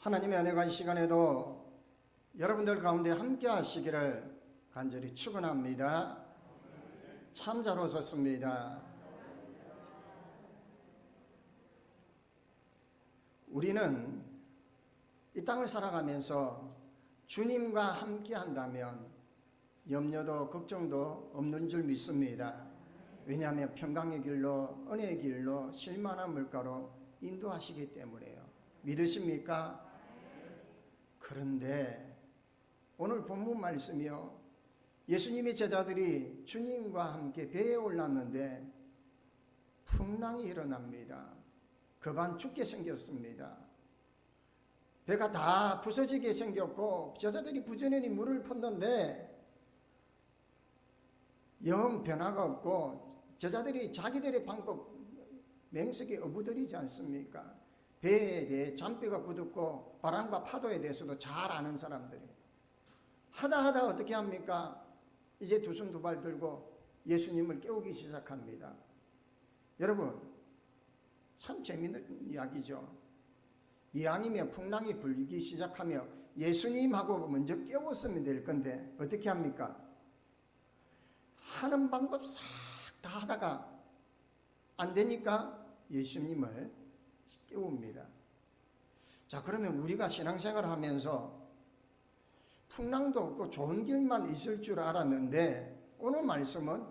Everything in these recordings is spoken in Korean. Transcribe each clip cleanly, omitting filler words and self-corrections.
하나님의 은혜가 이 시간에도 여러분들 가운데 함께 하시기를 간절히 축원합니다. 참 잘 오셨습니다. 우리는 이 땅을 살아가면서 주님과 함께 한다면 염려도 걱정도 없는 줄 믿습니다. 왜냐하면 평강의 길로, 은혜의 길로, 실만한 물가로 인도하시기 때문에요. 믿으십니까? 그런데 오늘 본문 말씀이요, 예수님의 제자들이 주님과 함께 배에 올랐는데 풍랑이 일어납니다. 급한 죽게 생겼습니다. 배가 다 부서지게 생겼고 제자들이 부지런히 물을 붓는데 영 변화가 없고 제자들이 자기들의 방법 맹세게 어부들이지 않습니까? 배에 대해 잔뼈가 굳었고 바람과 파도에 대해서도 잘 아는 사람들이 하다 어떻게 합니까? 이제 두 손 두 발 들고 예수님을 깨우기 시작합니다. 여러분, 참 재미있는 이야기죠. 이왕이면 풍랑이 불기 시작하며 예수님하고 먼저 깨웠으면 될 건데 어떻게 합니까? 하는 방법 싹 다 하다가 안 되니까 예수님을 깨웁니다. 자, 그러면 우리가 신앙생활을 하면서 풍랑도 없고 좋은 길만 있을 줄 알았는데 오늘 말씀은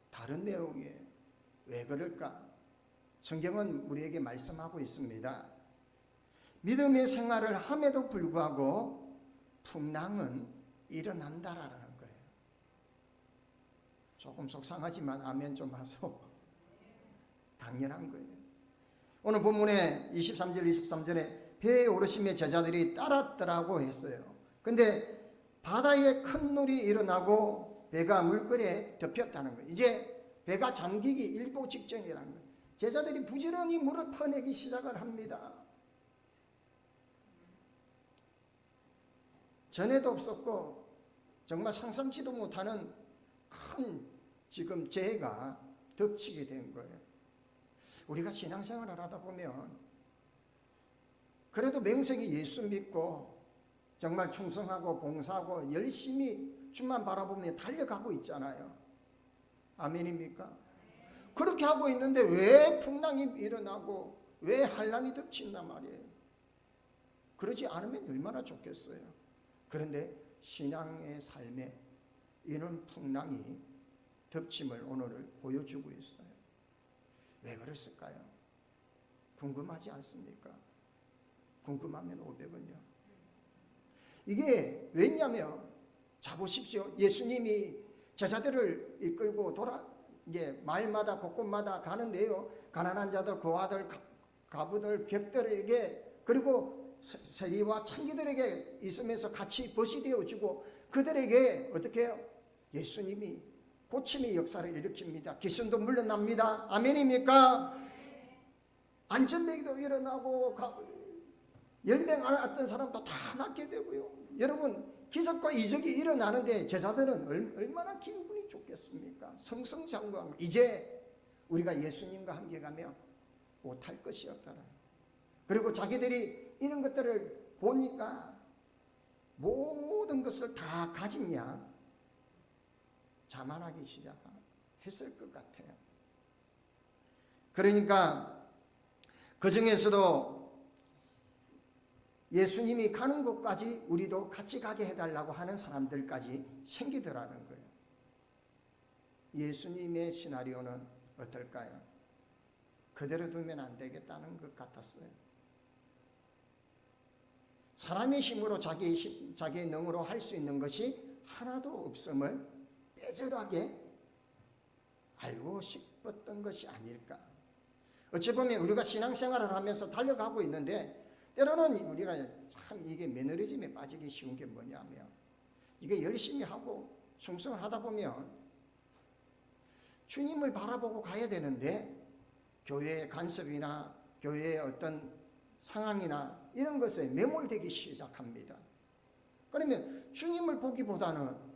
다른 내용이에요. 왜 그럴까? 성경은 우리에게 말씀하고 있습니다. 믿음의 생활을 함에도 불구하고 풍랑은 일어난다라는 거예요. 조금 속상하지만 아멘 좀 하소. 당연한 거예요. 오늘 본문에 23절 23절에 배에 오르시며 제자들이 따랐더라고 했어요. 근데 바다에 큰 놀이 일어나고 배가 물결에 덮였다는 거예요. 이제 배가 잠기기 일보 직전이라는 거예요. 제자들이 부지런히 물을 퍼내기 시작을 합니다. 전에도 없었고 정말 상상치도 못하는 큰 지금 재해가 덮치게 된 거예요. 우리가 신앙생활을 하다 보면 그래도 맹세히 예수 믿고 정말 충성하고 봉사하고 열심히 주만 바라보며 달려가고 있잖아요. 아멘입니까? 그렇게 하고 있는데 왜 풍랑이 일어나고 왜 한람이 덮친단 말이에요. 그러지 않으면 얼마나 좋겠어요. 그런데 신앙의 삶에 이런 풍랑이 덮침을 오늘 보여주고 있어요. 왜 그랬을까요? 궁금하지 않습니까? 궁금하면 500원이요. 이게 왜냐면 자 보십시오. 예수님이 제자들을 이끌고 이제 마을마다 곳곳마다 가는데요. 가난한 자들, 고아들, 가부들, 벽들에게 그리고 세리와 창기들에게 있으면서 같이 벗이 되어주고 그들에게 어떻게 해요? 예수님이 고침의 역사를 일으킵니다. 귀신도 물러납니다. 아멘입니까? 안전뱅이도 일어나고 열병 앓았던 사람도 다 낫게 되고요. 여러분, 기적과 이적이 일어나는데 제자들은 얼마나 기분이 좋겠습니까? 성성장구한 이제 우리가 예수님과 함께 가면 못할 것이 없다는. 그리고 자기들이 이런 것들을 보니까 모든 것을 다 가진 양 자만하기 시작했을 것 같아요. 그러니까 그 중에서도 예수님이 가는 곳까지 우리도 같이 가게 해달라고 하는 사람들까지 생기더라는 거예요. 예수님의 시나리오는 어떨까요? 그대로 두면 안 되겠다는 것 같았어요. 사람의 힘으로 자기의 능으로 할 수 있는 것이 하나도 없음을 빼절하게 알고 싶었던 것이 아닐까. 어찌 보면 우리가 신앙생활을 하면서 달려가고 있는데 때로는 우리가 참 이게 매너리즘에 빠지기 쉬운 게 뭐냐면 이게 열심히 하고 충성을 하다 보면 주님을 바라보고 가야 되는데 교회의 간섭이나 교회의 어떤 상황이나 이런 것에 매몰되기 시작합니다. 그러면 주님을 보기보다는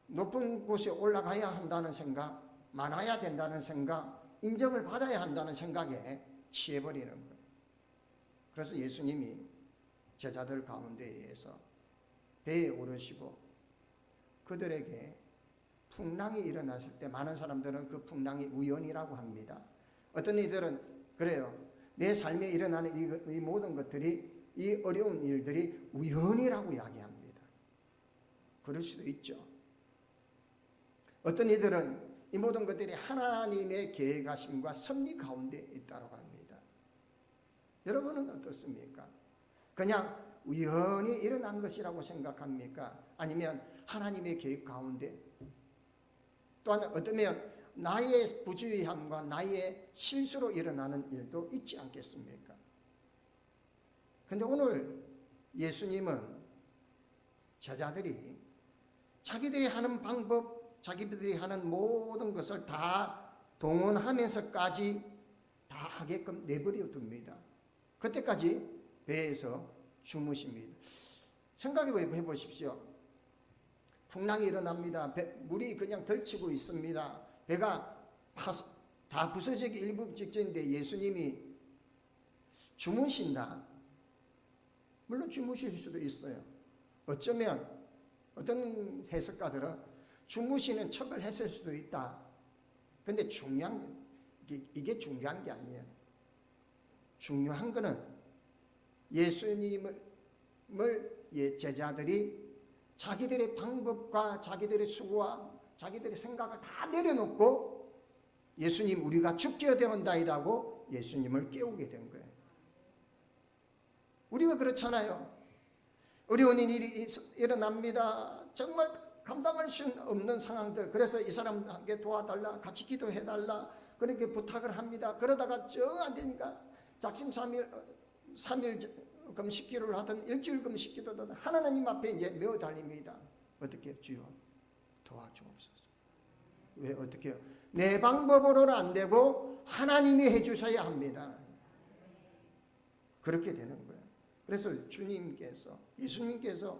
높은 곳에 올라가야 한다는 생각, 많아야 된다는 생각, 인정을 받아야 한다는 생각에 취해버리는 거예요. 그래서 예수님이 제자들 가운데에서 배에 오르시고 그들에게 풍랑이 일어났을 때 많은 사람들은 그 풍랑이 우연이라고 합니다. 어떤 이들은 그래요. 내 삶에 일어나는 이 모든 것들이, 이 어려운 일들이 우연이라고 이야기합니다. 그럴 수도 있죠. 어떤 이들은 이 모든 것들이 하나님의 계획하심과 섭리 가운데 있다고 합니다. 여러분은 어떻습니까? 그냥 우연히 일어난 것이라고 생각합니까? 아니면 하나님의 계획 가운데, 또한 어쩌면 나의 부주의함과 나의 실수로 일어나는 일도 있지 않겠습니까? 근데 오늘 예수님은 제자들이 자기들이 하는 방법, 자기들이 하는 모든 것을 다 동원하면서까지 다 하게끔 내버려 둡니다. 그때까지 배에서 주무십니다. 생각해 보십시오. 풍랑이 일어납니다. 물이 그냥 덜치고 있습니다. 배가 다 부서지기 일부 직전인데 예수님이 주무신다. 물론 주무실 수도 있어요. 어쩌면 어떤 해석가들은 주무시는 척을 했을 수도 있다. 근데 이게 중요한 게 아니에요. 중요한 거는 예수님을 제자들이 자기들의 방법과 자기들의 수고와 자기들의 생각을 다 내려놓고 예수님 우리가 죽게 되온다이라고 예수님을 깨우게 된 거예요. 우리가 그렇잖아요. 어려운 일이 일어납니다. 정말 감당할 수 없는 상황들. 그래서 이 사람에게 도와달라, 같이 기도해달라 그렇게 부탁을 합니다. 그러다가 정 안 되니까 작심삼일 3일 금식기도를 하든 일주일 금식기도를 하든 하나님 앞에 이제 메어 달립니다. 어떻게 주여 도와주옵소서. 왜 어떻게 해요? 내 방법으로는 안 되고 하나님이 해주셔야 합니다. 그렇게 되는 거예요. 그래서 예수님께서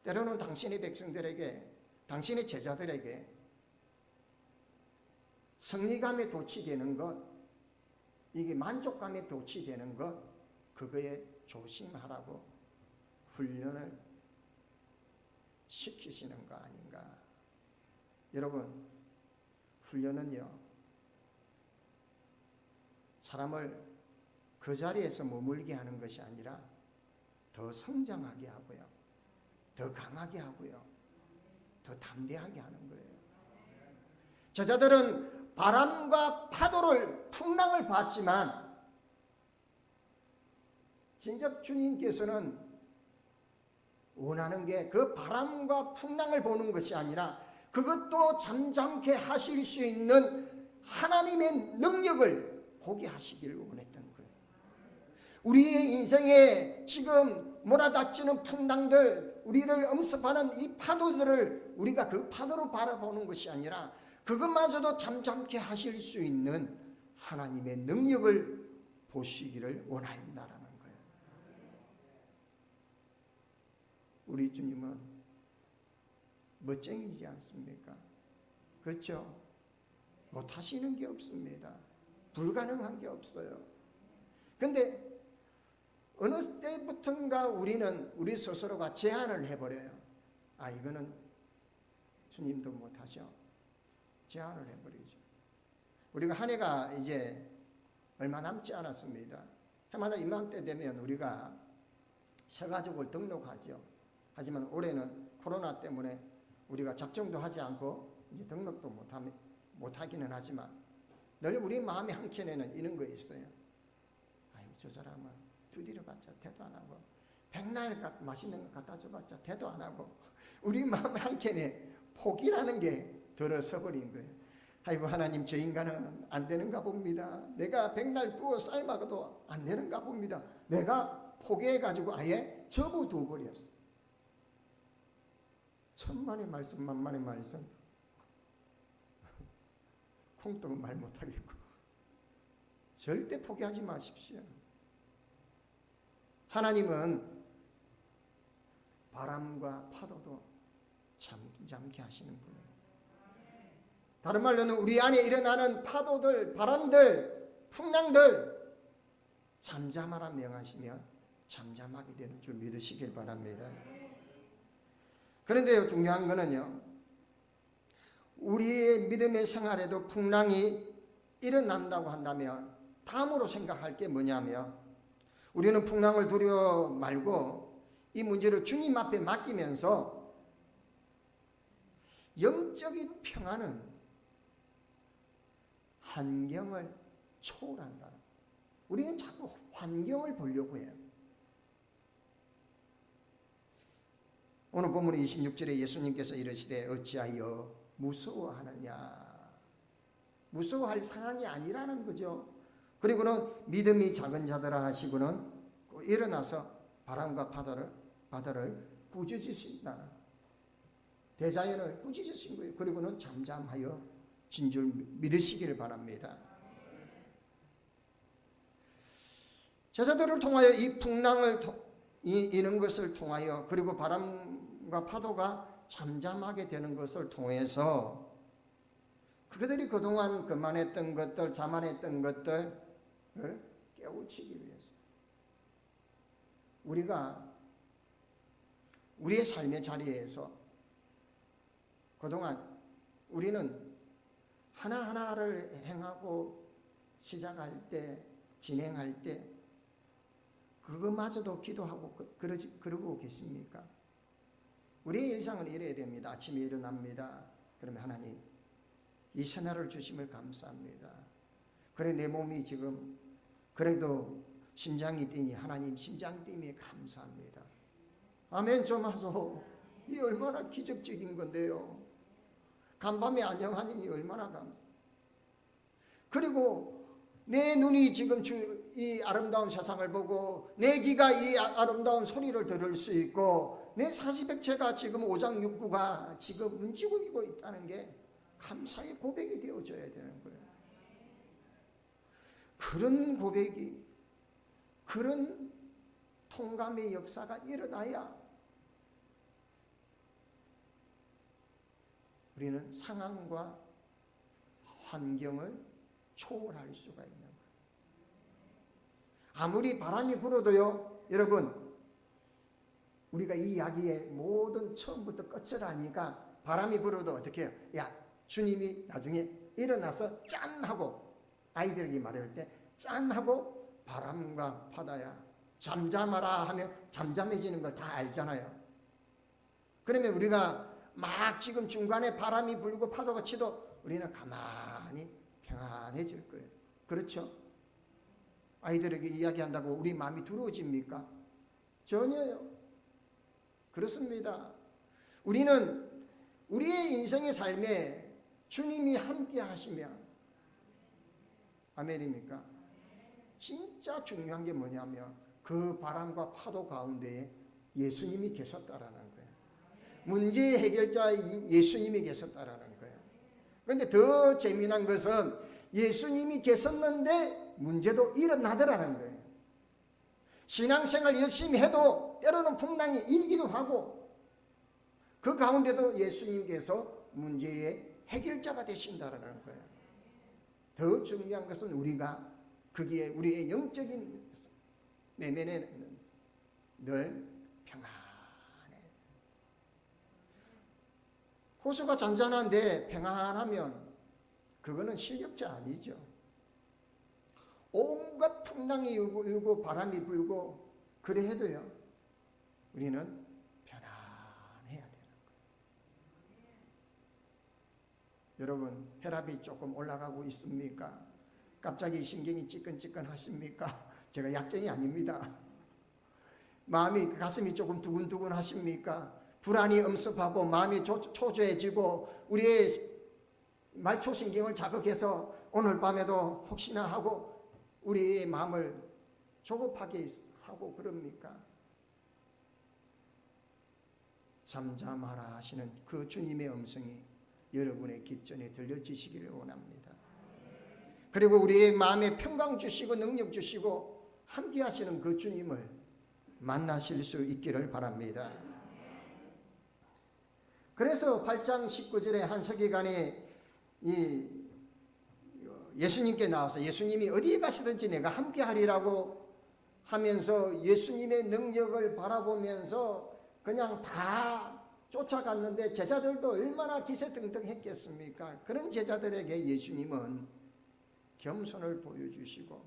때로는 당신의 백성들에게, 당신의 제자들에게 승리감에 도취되는 것, 이게 만족감에 도취되는 것, 그거에 조심하라고 훈련을 시키시는 거 아닌가. 여러분, 훈련은요, 사람을 그 자리에서 머물게 하는 것이 아니라 더 성장하게 하고요, 더 강하게 하고요, 더 담대하게 하는 거예요. 제자들은 바람과 파도를, 풍랑을 봤지만 진짜 주님께서는 원하는 게 그 바람과 풍랑을 보는 것이 아니라 그것도 잠잠케 하실 수 있는 하나님의 능력을 보게 하시기를 원했던 거예요. 우리의 인생에 지금 몰아닥치는 풍랑들, 우리를 엄습하는 이 파도들을 우리가 그 파도로 바라보는 것이 아니라 그것마저도 잠잠케 하실 수 있는 하나님의 능력을 보시기를 원하인다라는 거예요. 우리 주님은 멋쟁이지 않습니까? 그렇죠? 못하시는 게 없습니다. 불가능한 게 없어요. 근데 어느 때부턴가 우리는 우리 스스로가 제한을 해버려요. 아, 이거는 주님도 못하셔. 제한을 해버리죠. 우리가 한 해가 이제 얼마 남지 않았습니다. 해마다 이맘때 되면 우리가 새가족을 등록하죠. 하지만 올해는 코로나 때문에 우리가 접종도 하지 않고 이제 등록도 못하기는 하지만 늘 우리 마음의 한켠에는 이런 거 있어요. 아유, 저 사람은 두드려봤자 대도 안 하고 백날 맛있는 거 갖다 줘봤자 대도 안 하고 우리 마음 한켠에 포기라는 게 들어서 버린 거예요. 아이고, 하나님, 저 인간은 안 되는가 봅니다. 내가 백날 구워 삶아도 안 되는가 봅니다. 내가 포기해가지고 아예 접어두 버렸어. 천만의 말씀, 만만의 말씀. 콩떡은 말 못하겠고. 절대 포기하지 마십시오. 하나님은 바람과 파도도 잠잠케 하시는 분이에요. 다른 말로는 우리 안에 일어나는 파도들, 바람들, 풍랑들 잠잠하라 명하시면 잠잠하게 되는 줄 믿으시길 바랍니다. 그런데 중요한 거는요, 우리의 믿음의 생활에도 풍랑이 일어난다고 한다면 다음으로 생각할 게 뭐냐면, 우리는 풍랑을 두려워 말고 이 문제를 주님 앞에 맡기면서 영적인 평안은 환경을 초월한다. 우리는 자꾸 환경을 보려고 해요. 오늘 본문 26절에 예수님께서 이르시되 어찌하여 무서워하느냐. 무서워할 상황이 아니라는 거죠. 그리고는 믿음이 작은 자들아 하시고는 일어나서 바람과 바다를 꾸짖으신다. 대자연을 꾸짖으신 거예요. 그리고는 잠잠하여 진 줄 믿으시기를 바랍니다. 제자들을 통하여 이 풍랑을 이는 것을 통하여, 그리고 바람과 파도가 잠잠하게 되는 것을 통해서 그들이 그동안 거만했던 것들, 자만했던 것들을 깨우치기 위해서 우리가 우리의 삶의 자리에서 그동안 우리는 하나하나를 행하고 시작할 때, 진행할 때 그것마저도 기도하고 그러고 계십니까? 우리의 일상은 이래야 됩니다. 아침에 일어납니다. 그러면 하나님, 이 새날을 주심을 감사합니다. 그래 내 몸이 지금 그래도 심장이 뛰니 하나님 심장 뛰니 감사합니다. 아멘 좀 하소. 이 얼마나 기적적인 건데요. 간밤에 안녕하니 얼마나 감사. 그리고 내 눈이 지금 이 아름다운 세상을 보고 내 귀가 이 아름다운 소리를 들을 수 있고 내 사지백체가 지금 오장육부가 지금 움직이고 있다는 게 감사의 고백이 되어져야 되는 거예요. 그런 고백이, 그런 통감의 역사가 일어나야 우리는 상황과 환경을 초월할 수가 있는 거예요. 아무리 바람이 불어도요, 여러분, 우리가 이 이야기의 모든 처음부터 끝을 아니까 바람이 불어도 어떻게 해요? 야, 주님이 나중에 일어나서 짠 하고 아이들에게 말할 때 짠 하고 바람과 바다야 잠잠하라 하면 잠잠해지는 걸 다 알잖아요. 그러면 우리가 막 지금 중간에 바람이 불고 파도가 치도 우리는 가만히 평안해질 거예요. 그렇죠? 아이들에게 이야기한다고 우리 마음이 두려워집니까? 전혀요. 그렇습니다. 우리는 우리의 인생의 삶에 주님이 함께 하시면, 아멘입니까? 진짜 중요한 게 뭐냐면 그 바람과 파도 가운데에 예수님이 계셨다라는 거예요. 문제의 해결자 예수님이 계셨다라는 거예요. 그런데 더 재미난 것은 예수님이 계셨는데 문제도 일어나더라는 거예요. 신앙생활 열심히 해도 때로는 풍랑이 일기도 하고 그 가운데도 예수님께서 문제의 해결자가 되신다라는 거예요. 더 중요한 것은 우리가 거기에 우리의 영적인 내면에는 늘 평안해. 호수가 잔잔한데 평안하면 그거는 실력자 아니죠. 온갖 풍랑이 일고 바람이 불고 그래 해도요, 우리는 편안해야 되는 거예요. 여러분, 혈압이 조금 올라가고 있습니까? 갑자기 신경이 찌끈찌끈 하십니까? 제가 약쟁이 아닙니다. 마음이, 가슴이 조금 두근두근 하십니까? 불안이 엄습하고 마음이 초조해지고 우리의 말초신경을 자극해서 오늘 밤에도 혹시나 하고 우리의 마음을 조급하게 하고 그럽니까? 잠잠하라 하시는 그 주님의 음성이 여러분의 귓전에 들려지시기를 원합니다. 그리고 우리의 마음에 평강 주시고 능력 주시고 함께 하시는 그 주님을 만나실 수 있기를 바랍니다. 그래서 8장 19절에 한 서기관이 예수님께 나와서 예수님이 어디에 가시든지 내가 함께 하리라고 하면서 예수님의 능력을 바라보면서 그냥 다 쫓아갔는데 제자들도 얼마나 기세등등했겠습니까? 그런 제자들에게 예수님은 겸손을 보여주시고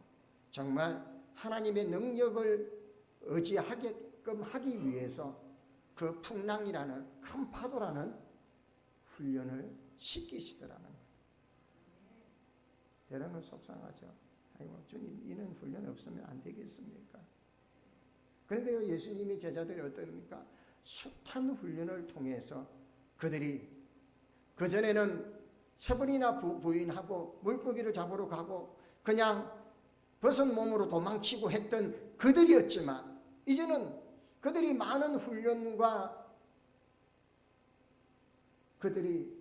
정말 하나님의 능력을 의지하게끔 하기 위해서 그 풍랑이라는 큰 파도라는 훈련을 시키시더라는 거예요. 때로는 속상하죠. 아이고 주님 이런 훈련 없으면 안 되겠습니까? 그런데요 예수님의 제자들이 어떻습니까? 숱한 훈련을 통해서 그들이 그전에는 3번이나 부인하고 물고기를 잡으러 가고 그냥 벗은 몸으로 도망치고 했던 그들이었지만 이제는 그들이 많은 훈련과 그들이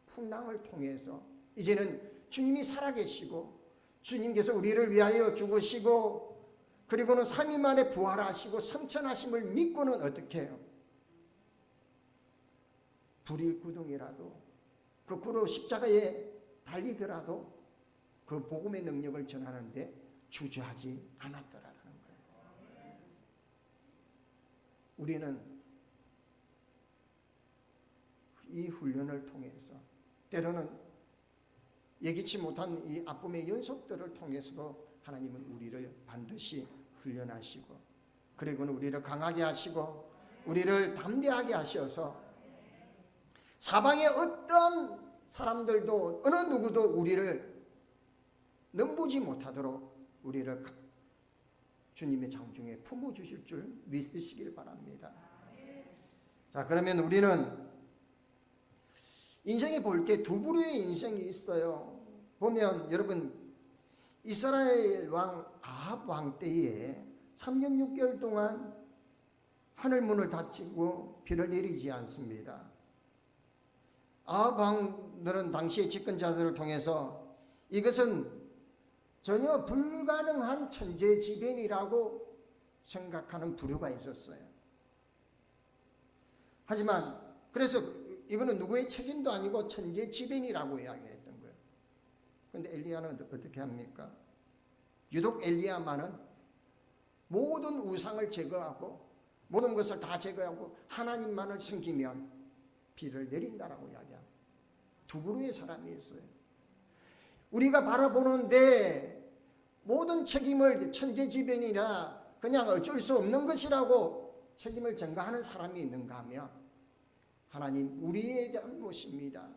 풍랑을 통해서 이제는 주님이 살아계시고 주님께서 우리를 위하여 죽으시고 그리고는 3일 만에 부활하시고 성천하심을 믿고는 어떻게 해요? 불일 구덩이라도 거꾸로 십자가에 달리더라도 그 복음의 능력을 전하는데 주저하지 않았더라라는 거예요. 우리는 이 훈련을 통해서 때로는 예기치 못한 이 아픔의 연속들을 통해서도 하나님은 우리를 반드시 훈련하시고 그리고는 우리를 강하게 하시고 우리를 담대하게 하셔서 사방의 어떤 사람들도 어느 누구도 우리를 넘보지 못하도록 우리를 주님의 장중에 품어주실 줄 믿으시길 바랍니다. 자, 그러면 우리는 인생에 볼 게 두 부류의 인생이 있어요. 보면 여러분 이스라엘 왕 아합 왕 때에 3년 6개월 동안 하늘문을 닫히고 비를 내리지 않습니다. 아합 왕들은 당시의 집권자들을 통해서 이것은 전혀 불가능한 천재지변이라고 생각하는 부류가 있었어요. 하지만 그래서 이거는 누구의 책임도 아니고 천재지변이라고 이야기했던 거예요. 그런데 엘리야는 어떻게 합니까? 유독 엘리야만은 모든 우상을 제거하고 모든 것을 다 제거하고 하나님만을 섬기면 비를 내린다라고 이야기합니다. 두 부류의 사람이 있어요. 우리가 바라보는데 모든 책임을 천재지변이나 그냥 어쩔 수 없는 것이라고 책임을 전가하는 사람이 있는가 하면 하나님 우리의 잘못입니다.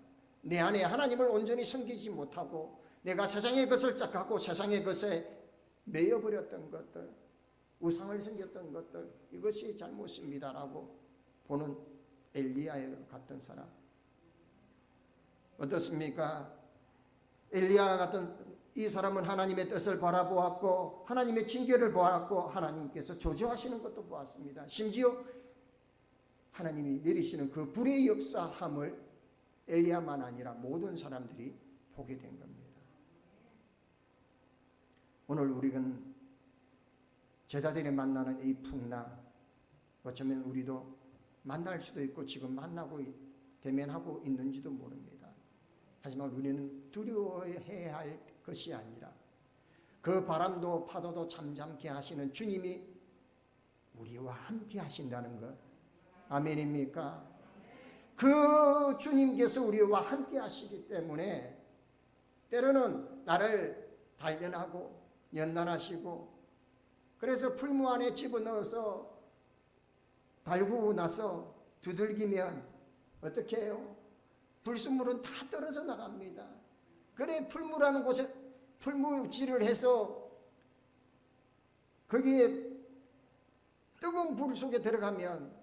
내 안에 하나님을 온전히 섬기지 못하고 내가 세상의 것을 짝하고 세상의 것에 매여버렸던 것들 우상을 섬겼던 것들 이것이 잘못입니다라고 보는 엘리야 같은 사람 어떻습니까? 엘리야 같은 이 사람은 하나님의 뜻을 바라보았고 하나님의 징계를 보았고 하나님께서 조정하시는 것도 보았습니다. 심지어 하나님이 내리시는 그 불의 역사함을 엘리야만 아니라 모든 사람들이 보게 된 겁니다. 오늘 우리는 제자들이 만나는 이 풍랑 어쩌면 우리도 만날 수도 있고 지금 만나고 대면하고 있는지도 모릅니다. 하지만 우리는 두려워해야 할 것이 아니라 그 바람도 파도도 잠잠케 하시는 주님이 우리와 함께 하신다는 것 아멘입니까? 그 주님께서 우리와 함께 하시기 때문에 때로는 나를 단련하고 연단하시고 그래서 풀무 안에 집어넣어서 달구고 나서 두들기면 어떻게 해요? 불순물은 다 떨어져 나갑니다. 그래 풀무라는 곳에 풀무질을 해서 거기에 뜨거운 불 속에 들어가면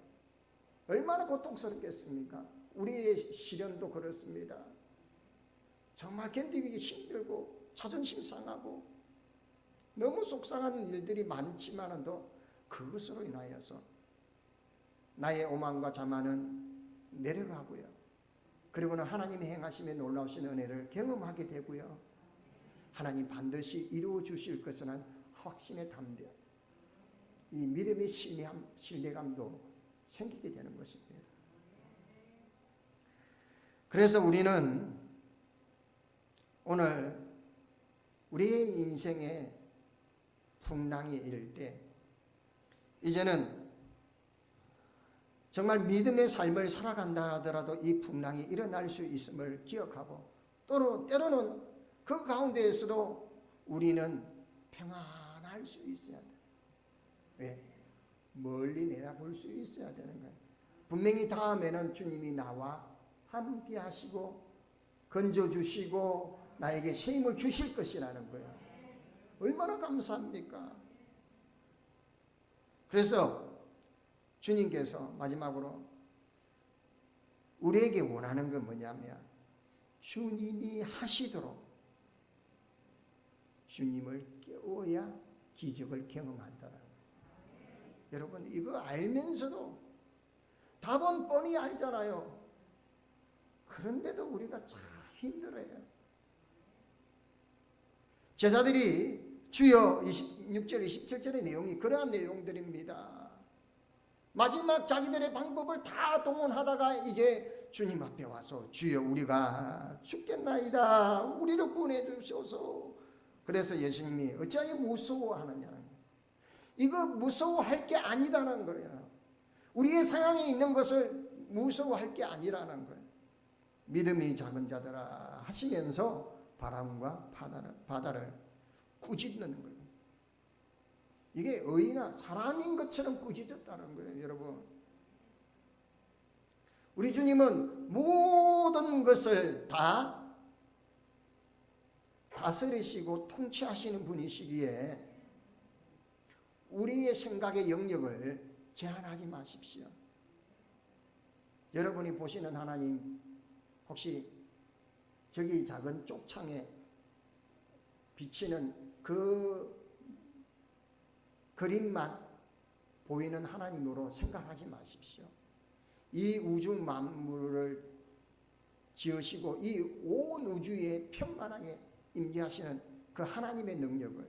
얼마나 고통스럽겠습니까? 우리의 시련도 그렇습니다. 정말 견디기 힘들고 자존심 상하고 너무 속상한 일들이 많지만도 그것으로 인하여서 나의 오만과 자만은 내려가고요. 그리고는 하나님의 행하심에 놀라우신 은혜를 경험하게 되고요. 하나님 반드시 이루어 주실 것은 확신의 담대, 이 믿음의 신뢰감도 생기게 되는 것입니다. 그래서 우리는 오늘 우리의 인생에 풍랑이 일 때 이제는 정말 믿음의 삶을 살아간다 하더라도 이 풍랑이 일어날 수 있음을 기억하고 때로는 그 가운데에서도 우리는 평안할 수 있어야 돼. 왜? 멀리 내다볼 수 있어야 되는 거예요. 분명히 다음에는 주님이 나와 함께 하시고 건져주시고 나에게 새 힘을 주실 것이라는 거예요. 얼마나 감사합니까? 그래서 주님께서 마지막으로 우리에게 원하는 건 뭐냐면 주님이 하시도록 주님을 깨워야 기적을 경험한다는 거예요. 여러분 이거 알면서도 답은 뻔히 알잖아요. 그런데도 우리가 참 힘들어요. 제자들이 주여 26절 27절의 내용이 그러한 내용들입니다. 마지막 자기들의 방법을 다 동원하다가 이제 주님 앞에 와서 주여 우리가 죽겠나이다. 우리를 구원해 주셔서. 그래서 예수님이 어찌하여 무서워하느냐는 거예요. 이거 무서워할 게 아니다는 거예요. 우리의 상황에 있는 것을 무서워할 게 아니라는 거예요. 믿음이 작은 자들아 하시면서 바람과 바다를 꾸짖는 거예요. 이게 의나 사람인 것처럼 꾸짖었다는 거예요. 여러분 우리 주님은 모든 것을 다 다스리시고 통치하시는 분이시기에 우리의 생각의 영역을 제한하지 마십시오. 여러분이 보시는 하나님 혹시 저기 작은 쪽창에 비치는 그 그림만 보이는 하나님으로 생각하지 마십시오. 이 우주 만물을 지으시고 이 온 우주에 평안하게 임재하시는 그 하나님의 능력을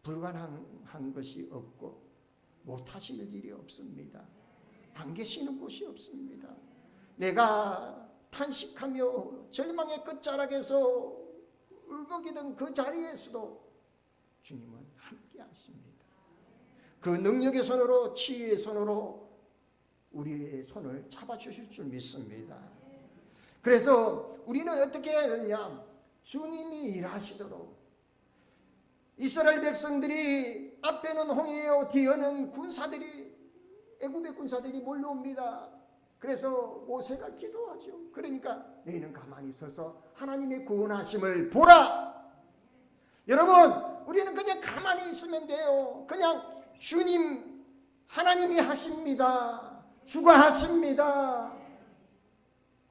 불가능한 것이 없고 못하실 일이 없습니다. 안 계시는 곳이 없습니다. 내가 탄식하며 절망의 끝자락에서 울먹이던 그 자리에서도 주님은 함께 하십니다. 그 능력의 손으로 치유의 손으로 우리의 손을 잡아주실 줄 믿습니다. 그래서 우리는 어떻게 해야 되느냐? 주님이 일하시도록 이스라엘 백성들이 앞에는 홍해요 뒤에는 군사들이 애굽의 군사들이 몰려옵니다. 그래서 모세가 기도하죠. 그러니까 너희는 가만히 서서 하나님의 구원하심을 보라. 여러분 우리는 그냥 가만히 있으면 돼요. 그냥 주님 하나님이 하십니다. 주가 하십니다.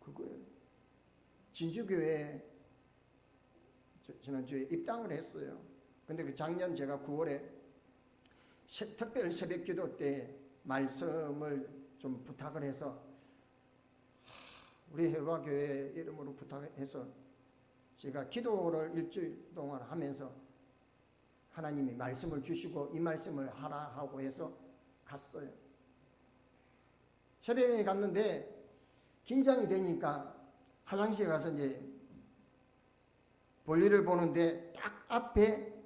그거예요. 진주교회 지난주에 입당을 했어요. 근데 그 작년 제가 9월에 특별 새벽 기도 때 말씀을 좀 부탁을 해서 우리 해화교회 이름으로 부탁해서 제가 기도를 일주일 동안 하면서 하나님이 말씀을 주시고 이 말씀을 하라 하고 해서 갔어요. 새벽에 갔는데 긴장이 되니까 화장실에 가서 이제 볼일을 보는데 딱 앞에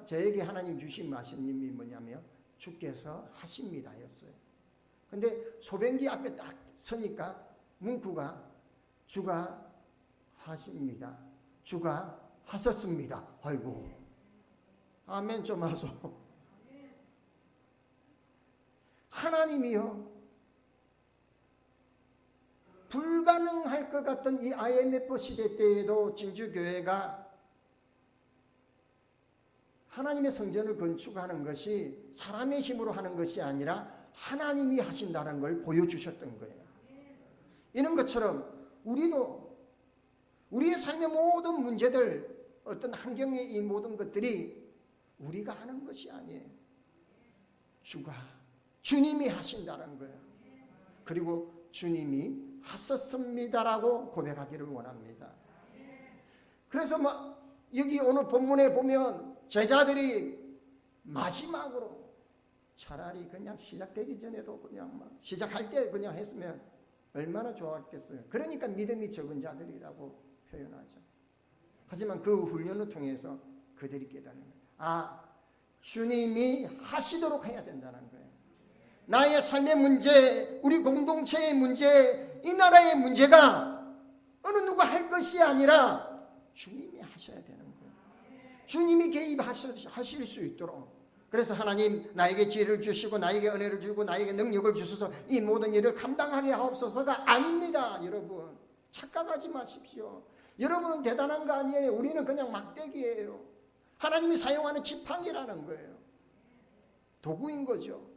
저에게 하나님 주신 말씀이 뭐냐면 주께서 하십니다 였어요. 근데 소변기 앞에 딱 서니까 문구가 주가 하십니다. 주가 하셨습니다. 아이고 아멘 좀 하소. 하나님이요 불가능할 것 같던 이 IMF 시대 때에도 진주교회가 하나님의 성전을 건축하는 것이 사람의 힘으로 하는 것이 아니라 하나님이 하신다는 걸 보여주셨던 거예요. 이런 것처럼 우리도 우리의 삶의 모든 문제들 어떤 환경의 이 모든 것들이 우리가 하는 것이 아니에요. 주님이 하신다는 거예요. 그리고 주님이 하셨습니다라고 고백하기를 원합니다. 그래서 여기 오늘 본문에 보면 제자들이 마지막으로 차라리 그냥 시작되기 전에도 그냥 시작할 때 그냥 했으면 얼마나 좋았겠어요. 그러니까 믿음이 적은 자들이라고 표현하죠. 하지만 그 훈련을 통해서 그들이 깨달은 거예요. 주님이 하시도록 해야 된다는 거예요. 나의 삶의 문제, 우리 공동체의 문제, 이 나라의 문제가 어느 누가 할 것이 아니라 주님이 하셔야 되는 거예요. 주님이 개입하실 수 있도록. 그래서 하나님 나에게 지혜를 주시고 나에게 은혜를 주고 나에게 능력을 주셔서 이 모든 일을 감당하게 하옵소서가 아닙니다. 여러분 착각하지 마십시오. 여러분은 대단한 거 아니에요. 우리는 그냥 막대기예요. 하나님이 사용하는 지팡이라는 거예요. 도구인 거죠.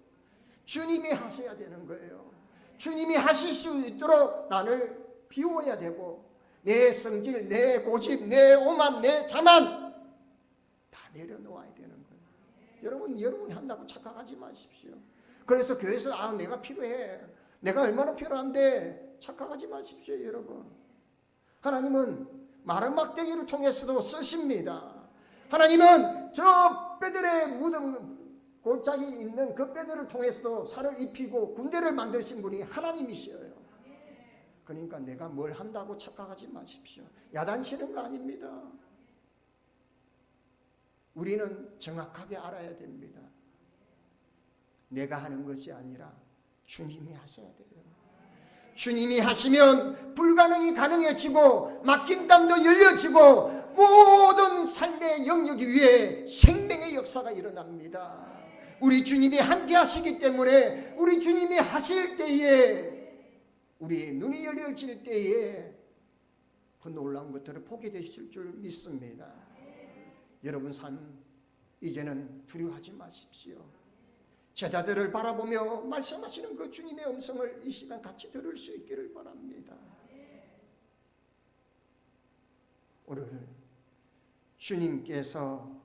주님이 하셔야 되는 거예요. 주님이 하실 수 있도록 나를 비워야 되고 내 성질, 내 고집, 내 오만, 내 자만 다 내려놓아야 되는 거예요. 여러분이 한다고 착각하지 마십시오. 그래서 교회에서 내가 필요해, 내가 얼마나 필요한데 착각하지 마십시오. 여러분 하나님은 마른 막대기를 통해서도 쓰십니다. 하나님은 저 뼈들의 묻은 골짜기 있는 그 뼈들을 통해서도 살을 입히고 군대를 만드신 분이 하나님이시여요. 그러니까 내가 뭘 한다고 착각하지 마십시오. 야단치는 거 아닙니다. 우리는 정확하게 알아야 됩니다. 내가 하는 것이 아니라 주님이 하셔야 돼요. 주님이 하시면 불가능이 가능해지고 막힌 담도 열려지고 모든 삶의 영역 위에 생명의 역사가 일어납니다. 우리 주님이 함께 하시기 때문에 우리 주님이 하실 때에 우리의 눈이 열려질 때에 그 놀라운 것들을 보게 되실 줄 믿습니다. 여러분 삶 이제는 두려워하지 마십시오. 제자들을 바라보며 말씀하시는 그 주님의 음성을 이 시간 같이 들을 수 있기를 바랍니다. 오늘 주님께서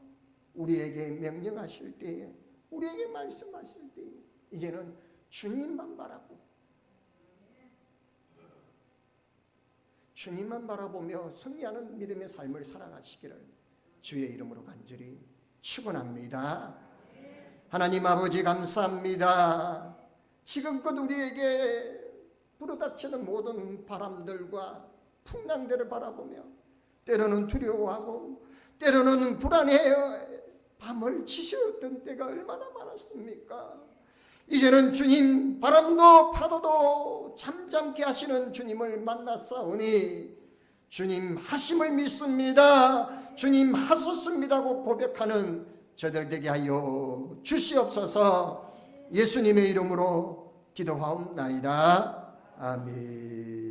우리에게 명령하실 때에 우리에게 말씀하실 때에 이제는 주님만 바라보고 주님만 바라보며 승리하는 믿음의 삶을 살아가시기를 주의 이름으로 간절히 축원합니다. 하나님 아버지 감사합니다. 지금껏 우리에게 불어닥치는 모든 바람들과 풍랑들을 바라보며 때로는 두려워하고 때로는 불안해요. 밤을 지새웠던 때가 얼마나 많았습니까? 이제는 주님 바람도 파도도 잠잠케 하시는 주님을 만났사오니 주님 하심을 믿습니다. 주님 하소습니다고 고백하는 저들 되게 하여 주시옵소서. 예수님의 이름으로 기도하옵나이다. 아멘.